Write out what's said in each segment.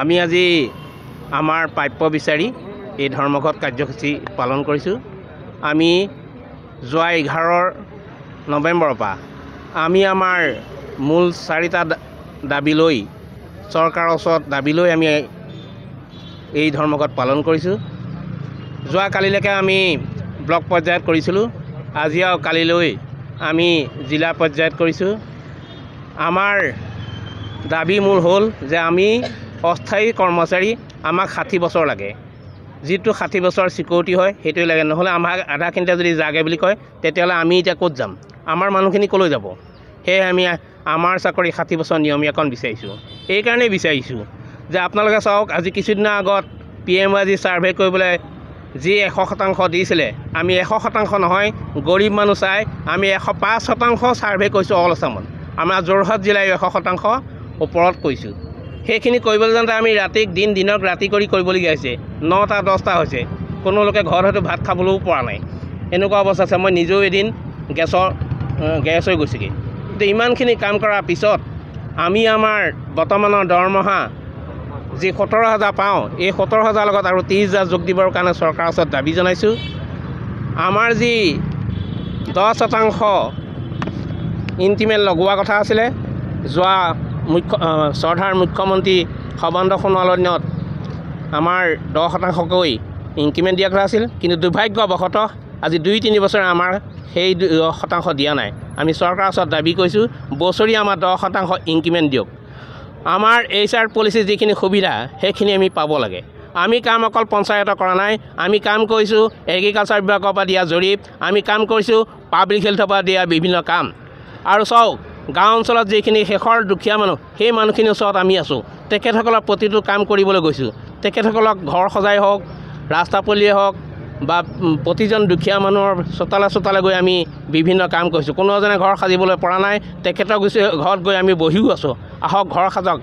আমি আজি আমাৰ প্ৰাপ্য বিচাৰি এই ধৰ্মঘট কাৰ্যসূচী পালন কৰিছোঁ। আমি যোৱা 11 নৱেম্বৰৰ পৰা আমি আমাৰ মূল 4টা দাবী লৈ চৰকাৰৰ ওচৰত দাবী লৈ আমি এই ধৰ্মঘট পালন কৰিছোঁ। যোৱা কালিলৈকে আমি ব্লক পৰ্যায়ত কৰিছিলোঁ, আজি আৰু কালিলৈ আমি জিলা পৰ্যায়ত কৰিছোঁ। আমাৰ দাবী মূল হ'ল যে আমি অস্থায়ী কৰ্মচাৰী, আমাক 60 বছৰ লাগে। যিটো 60 বছৰ চিকিউৰিটি হয় সেইটোৱে লাগে, নহ'লে আমাক আধাখিনিতে যদি জাগে বুলি কয় তেতিয়াহ'লে আমি এতিয়া ক'ত যাম, আমাৰ মানুহখিনি ক'লৈ যাব। সেয়ে আমি আমাৰ চাকৰি 60 বছৰ নিয়মীয়াকৰণ বিচাৰিছোঁ। এইকাৰণেই বিচাৰিছোঁ যে আপোনালোকে চাওক, আজি কিছুদিনৰ আগত PMOই আজি ছাৰ্ভে কৰিবলৈ যি 100% দিছিলে, আমি 100% নহয়, গৰীব মানুহ চাই আমি 105% ছাৰ্ভে কৰিছোঁ অল আছামত। আমাৰ যোৰহাট জিলাই 100% ওপৰত কৰিছোঁ। সেইখিনি কৰিবলৈ যাওঁতে আমি দিনক ৰাতি কৰিবলগীয়া হৈছে। 9টা 10টা হৈছে, কোনো লোকে ঘৰত হয়তো ভাত খাবলৈও পৰা নাই, এনেকুৱা অৱস্থা আছে। মই নিজেও এদিন গেছ হৈ গৈছেগৈ। কিন্তু ইমানখিনি কাম কৰাৰ পিছত আমি আমাৰ বৰ্তমানৰ দৰমহা যি 17,000 পাওঁ, এই 17,000 লগত আৰু 30,000 যোগ দিবৰ কাৰণে চৰকাৰৰ ওচৰত দাবী জনাইছোঁ। আমাৰ যি 10% ইনক্ৰিমেণ্ট লগোৱা কথা আছিলে, যোৱা শ্ৰদ্ধাৰ মুখ্যমন্ত্ৰী সৰ্বানন্দ সোণোৱালৰ দিনত আমাৰ 10%কৈ ইনক্ৰিমেণ্ট দিয়া কথা আছিল, কিন্তু দুৰ্ভাগ্যবশতঃ আজি 2-3 বছৰে আমাৰ সেই 10% দিয়া নাই। আমি চৰকাৰৰ ওচৰত দাবী কৰিছোঁ বছৰি আমাৰ 10% ইনক্ৰিমেণ্ট দিয়ক। আমাৰ HR পলিচি যিখিনি সুবিধা সেইখিনি আমি পাব লাগে। আমি কাম অকল পঞ্চায়তৰ কৰা নাই, আমি কাম কৰিছোঁ এগ্ৰিকালচাৰ বিভাগৰ পৰা দিয়া জৰীপ, আমি কাম কৰিছোঁ পাব্লিক হেল্থৰ পৰা দিয়া বিভিন্ন কাম। আৰু চাওক, গাঁও অঞ্চলত যিখিনি শেষৰ দুখীয়া মানুহ, সেই মানুহখিনিৰ ওচৰত আমি আছোঁ, তেখেতসকলৰ প্ৰতিটো কাম কৰিবলৈ গৈছোঁ। তেখেতসকলক ঘৰ সজাই হওক, ৰাস্তা পদূলিয়ে হওক বা প্ৰতিজন দুখীয়া মানুহৰ চোতালে গৈ আমি বিভিন্ন কাম কৰিছোঁ। কোনো এজনে ঘৰ সাজিবলৈ পৰা নাই, তেখেতৰ ঘৰত গৈ আমি বহিও আছোঁ, আহক ঘৰ সাজক।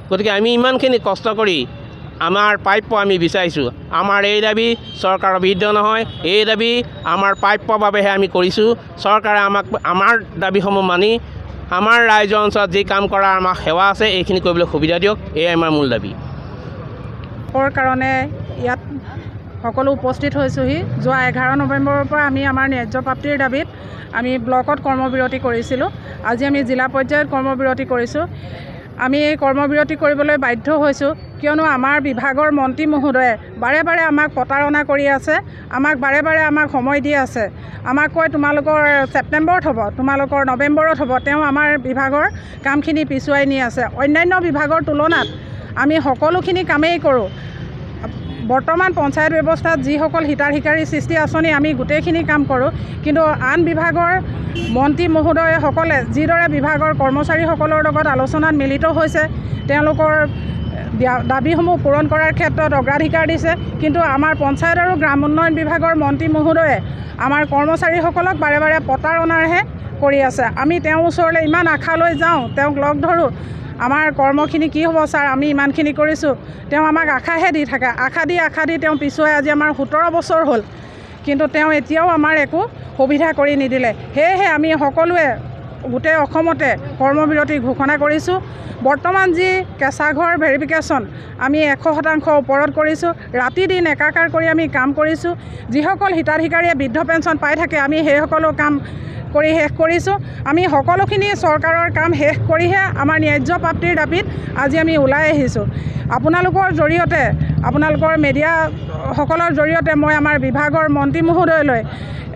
গতিকে আমি ইমানখিনি কষ্ট কৰি আমাৰ প্ৰাপ্য আমি বিচাৰিছোঁ। আমাৰ এই দাবী চৰকাৰৰ বিৰুদ্ধে নহয়, এই দাবী আমাৰ প্ৰাপ্যৰ বাবেহে আমি কৰিছোঁ। চৰকাৰে আমাৰ দাবীসমূহ মানি আমাৰ ৰাইজৰ অঞ্চলত যি কাম কৰাৰ আমাৰ সেৱা আছে এইখিনি কৰিবলৈ সুবিধা দিয়ক, এয়াই আমাৰ মূল দাবী। কাৰণে ইয়াত সকলো উপস্থিত হৈছোঁহি। যোৱা 11 নৱেম্বৰৰ পৰা আমি আমাৰ ন্যায্য প্ৰাপ্তিৰ দাবীত আমি ব্লকত কৰ্মবিৰতি কৰিছিলোঁ। আজি আমি জিলা পৰ্যায়ত কৰ্মবিৰতি কৰিছোঁ। আমি এই কৰ্মবিৰতি কৰিবলৈ বাধ্য হৈছোঁ কিয়নো আমাৰ বিভাগৰ মন্ত্ৰী মহোদয়ে বাৰে বাৰে আমাক প্ৰতাৰণা কৰি আছে, বাৰে বাৰে আমাক সময় দি আছে। আমাক কয় তোমালোকৰ ছেপ্টেম্বৰত হ'ব, তোমালোকৰ নৱেম্বৰত হ'ব। তেওঁ আমাৰ বিভাগৰ কামখিনি পিছুৱাই নি আছে। অন্যান্য বিভাগৰ তুলনাত আমি সকলোখিনি কামেই কৰোঁ। বৰ্তমান পঞ্চায়ত ব্যৱস্থাত যিসকল হিতাধিকাৰী সৃষ্টি আঁচনি আমি গোটেইখিনি কাম কৰোঁ, কিন্তু আন বিভাগৰ মন্ত্ৰী মহোদয়সকলে যিদৰে বিভাগৰ কৰ্মচাৰীসকলৰ লগত আলোচনাত মিলিত হৈছে, তেওঁলোকৰ দাবীসমূহ পূৰণ কৰাৰ ক্ষেত্ৰত অগ্ৰাধিকাৰ দিছে, কিন্তু আমাৰ পঞ্চায়ত আৰু গ্ৰাম উন্নয়ন বিভাগৰ মন্ত্ৰী মহোদয়ে আমাৰ কৰ্মচাৰীসকলক বাৰে বাৰে প্ৰতাৰণাহে কৰি আছে। আমি তেওঁৰ ওচৰলৈ ইমান আশা লৈ যাওঁ, তেওঁক লগ ধৰোঁ, আমাৰ কৰ্মখিনি কি হ'ব ছাৰ, আমি ইমানখিনি কৰিছোঁ। তেওঁ আমাক আশাহে দি থাকে, আশা দি তেওঁ পিছুৱাই আজি আমাৰ 17 বছৰ হ'ল, কিন্তু তেওঁ এতিয়াও আমাৰ একো সুবিধা কৰি নিদিলে। সেয়েহে আমি সকলোৱে গোটেই অসমতে কৰ্মবিৰতি ঘোষণা কৰিছোঁ। বৰ্তমান যি কেঁচা ঘৰ ভেৰিফিকেশ্যন আমি 100% ওপৰত কৰিছোঁ। ৰাতি দিন একাকাৰ কৰি আমি কাম কৰিছোঁ। যিসকল হিতাধিকাৰীয়ে বৃদ্ধ পেঞ্চন পাই থাকে, আমি সেইসকলো কাম কৰি শেষ কৰিছোঁ। আমি সকলোখিনি চৰকাৰৰ কাম শেষ কৰিহে আমাৰ ন্যায্য প্ৰাপ্তিৰ দাবীত আজি আমি ওলাই আহিছোঁ। আপোনালোকৰ জৰিয়তে, আপোনালোকৰ মিডিয়াসকলৰ জৰিয়তে মই আমাৰ বিভাগৰ মন্ত্ৰী মহোদয়লৈ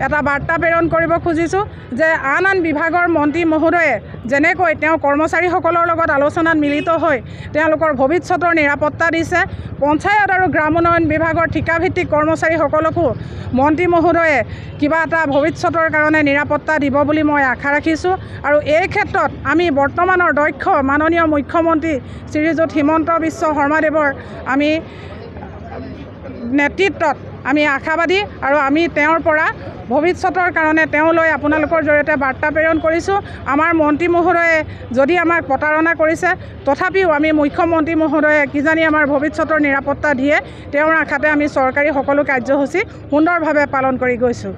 এটা বাৰ্তা প্ৰেৰণ কৰিব খুজিছোঁ যে আন বিভাগৰ মন্ত্ৰী মহোদয়ে যেনেকৈ তেওঁ কৰ্মচাৰীসকলৰ লগত আলোচনাত মিলিত হৈ তেওঁলোকৰ ভৱিষ্যতৰ নিৰাপত্তা দিছে, পঞ্চায়ত আৰু গ্ৰাম উন্নয়ন বিভাগৰ ঠিকাভিত্তিক কৰ্মচাৰীসকলকো মন্ত্ৰী মহোদয়ে কিবা এটা ভৱিষ্যতৰ কাৰণে নিৰাপত্তা দিব বুলি মই আশা ৰাখিছোঁ। আৰু এই ক্ষেত্ৰত আমি বৰ্তমানৰ দক্ষ মাননীয় মুখ্যমন্ত্ৰী শ্ৰীযুত হিমন্ত বিশ্ব শৰ্মাদেৱৰ আমি নেতৃত্বত আমি আশাবাদী, আৰু আমি তেওঁৰ পৰা ভৱিষ্যতৰ কাৰণে তেওঁলৈ আপোনালোকৰ জৰিয়তে বাৰ্তা প্ৰেৰণ কৰিছোঁ। আমাৰ মন্ত্ৰী মহোদয়ে যদি আমাক প্ৰতাৰণা কৰিছে, তথাপিও আমি মুখ্যমন্ত্ৰী মহোদয়ে কিজানি আমাৰ ভৱিষ্যতৰ নিৰাপত্তা দিয়ে, তেওঁৰ আশাতে আমি চৰকাৰী সকলো কাৰ্যসূচী সুন্দৰভাৱে পালন কৰি গৈছোঁ।